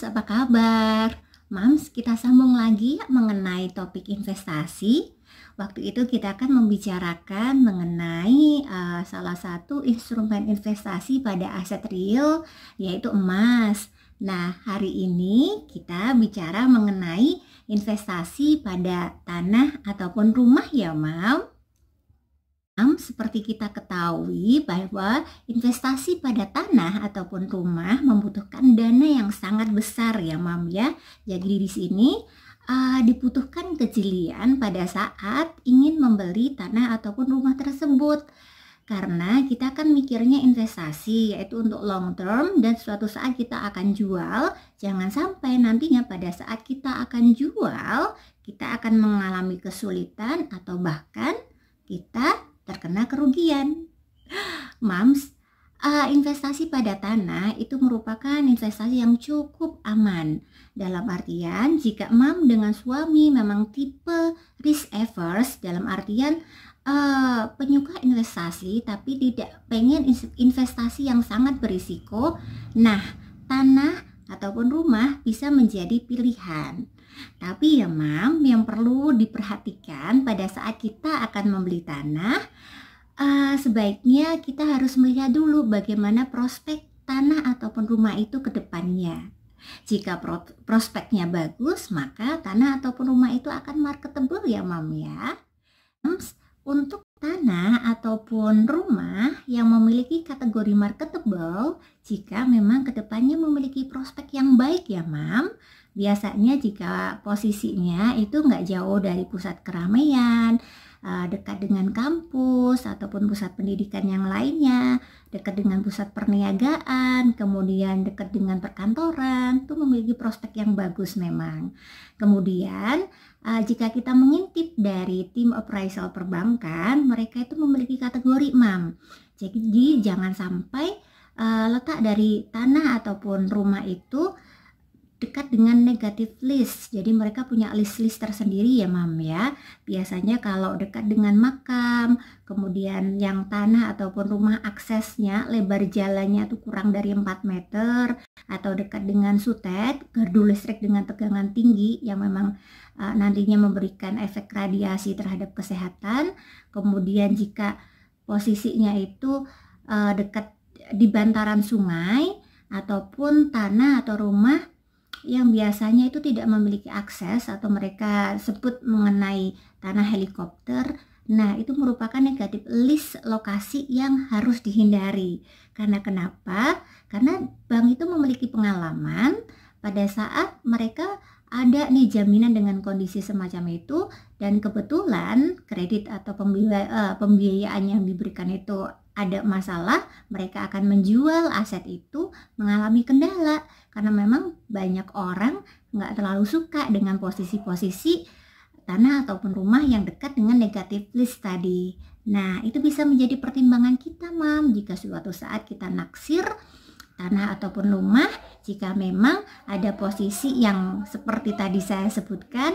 Mams, apa kabar? Mams, kita sambung lagi mengenai topik investasi. Waktu itu kita akan membicarakan mengenai salah satu instrumen investasi pada aset real, yaitu emas. Nah, hari ini kita bicara mengenai investasi pada tanah ataupun rumah ya, Mam. Seperti kita ketahui bahwa investasi pada tanah ataupun rumah membutuhkan dana yang sangat besar ya, Mam ya. Jadi di sini dibutuhkan kejelian pada saat ingin membeli tanah ataupun rumah tersebut. Karena kita kan mikirnya investasi yaitu untuk long term dan suatu saat kita akan jual. Jangan sampai nantinya pada saat kita akan jual, kita akan mengalami kesulitan atau bahkan kita terkena kerugian. Mams, investasi pada tanah itu merupakan investasi yang cukup aman. Dalam artian, jika Mam dengan suami memang tipe risk averse, dalam artian penyuka investasi tapi tidak pengen investasi yang sangat berisiko, nah tanah ataupun rumah bisa menjadi pilihan. Tapi ya Mam, yang perlu diperhatikan pada saat kita akan membeli tanah, sebaiknya kita harus melihat dulu bagaimana prospek tanah ataupun rumah itu ke depannya. Jika prospeknya bagus, maka tanah ataupun rumah itu akan marketable ya Mam ya. Untuk tanah ataupun rumah yang memiliki kategori marketable, jika memang kedepannya memiliki prospek yang baik ya Mam, biasanya jika posisinya itu nggak jauh dari pusat keramaian, dekat dengan kampus ataupun pusat pendidikan yang lainnya, dekat dengan pusat perniagaan, kemudian dekat dengan perkantoran, itu memiliki prospek yang bagus memang. Kemudian jika kita mengintip dari tim appraisal perbankan, mereka itu memiliki kategori Mam. Jadi jangan sampai letak dari tanah ataupun rumah itu dekat dengan negative list. Jadi mereka punya list-list tersendiri ya Mam ya. Biasanya kalau dekat dengan makam, kemudian yang tanah ataupun rumah aksesnya lebar jalannya itu kurang dari 4 meter, atau dekat dengan sutet, gardu listrik dengan tegangan tinggi yang memang nantinya memberikan efek radiasi terhadap kesehatan. Kemudian jika posisinya itu dekat di bantaran sungai ataupun tanah atau rumah yang biasanya itu tidak memiliki akses atau mereka sebut mengenai tanah helikopter, nah itu merupakan negatif list lokasi yang harus dihindari. Karena kenapa? Karena bank itu memiliki pengalaman pada saat mereka ada nih jaminan dengan kondisi semacam itu, dan kebetulan kredit atau pembiayaan yang diberikan itu ada masalah, mereka akan menjual aset itu mengalami kendala. Karena memang banyak orang nggak terlalu suka dengan posisi-posisi tanah ataupun rumah yang dekat dengan negatif list tadi. Nah, itu bisa menjadi pertimbangan kita, Mam, jika suatu saat kita naksir tanah ataupun rumah, jika memang ada posisi yang seperti tadi saya sebutkan,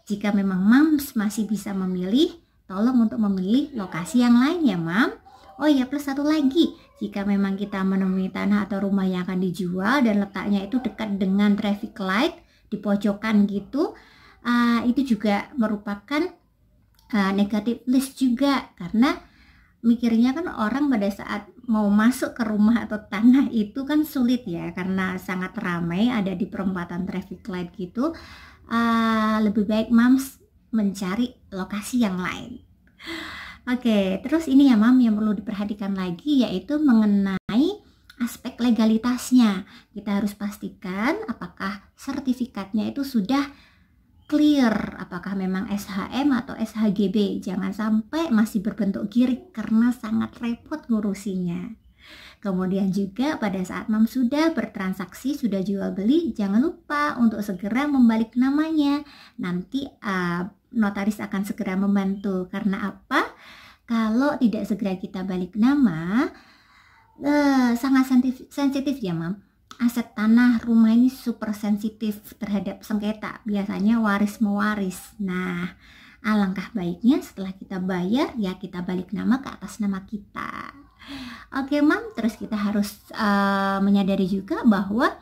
jika memang Mams masih bisa memilih, tolong untuk memilih lokasi yang lain ya, Mam. Oh ya, plus satu lagi, jika memang kita menemui tanah atau rumah yang akan dijual dan letaknya itu dekat dengan traffic light di pojokan gitu, itu juga merupakan negatif list juga. Karena mikirnya kan orang pada saat mau masuk ke rumah atau tanah itu kan sulit ya, karena sangat ramai ada di perempatan traffic light gitu. Lebih baik Mams mencari lokasi yang lain. Oke, terus ini ya Mam yang perlu diperhatikan lagi yaitu mengenai aspek legalitasnya. Kita harus pastikan apakah sertifikatnya itu sudah clear, apakah memang SHM atau SHGB. Jangan sampai masih berbentuk girik karena sangat repot ngurusinya. Kemudian juga pada saat Mam sudah bertransaksi, sudah jual beli, jangan lupa untuk segera membalik namanya. Nanti notaris akan segera membantu. Karena apa? Kalau tidak segera kita balik nama, sangat sensitif ya Mam. Aset tanah rumah ini super sensitif terhadap sengketa. Biasanya waris mewaris. Nah, alangkah baiknya setelah kita bayar ya kita balik nama ke atas nama kita. Oke Mam, terus kita harus menyadari juga bahwa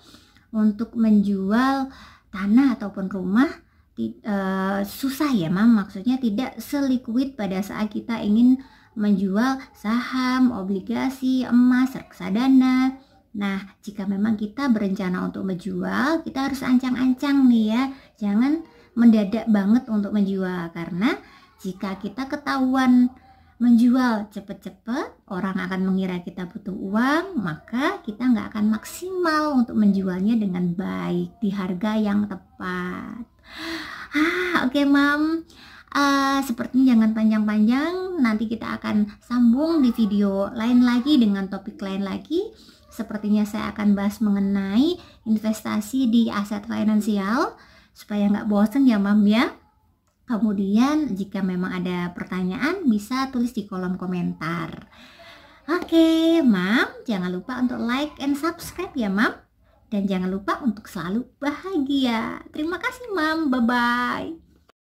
untuk menjual tanah ataupun rumah susah ya Mam, maksudnya tidak seliquid pada saat kita ingin menjual saham, obligasi, emas, reksadana. Nah, jika memang kita berencana untuk menjual, kita harus ancang-ancang nih ya, jangan mendadak banget untuk menjual, karena jika kita ketahuan menjual cepet-cepet, orang akan mengira kita butuh uang, maka kita nggak akan maksimal untuk menjualnya dengan baik di harga yang tepat. Oke, Mam. Sepertinya jangan panjang-panjang, nanti kita akan sambung di video lain lagi dengan topik lain lagi. Sepertinya saya akan bahas mengenai investasi di aset finansial, supaya nggak bosan ya Mam ya. Kemudian jika memang ada pertanyaan bisa tulis di kolom komentar. Oke, Mam, jangan lupa untuk like and subscribe ya Mam. Dan jangan lupa untuk selalu bahagia. Terima kasih Mam, bye-bye.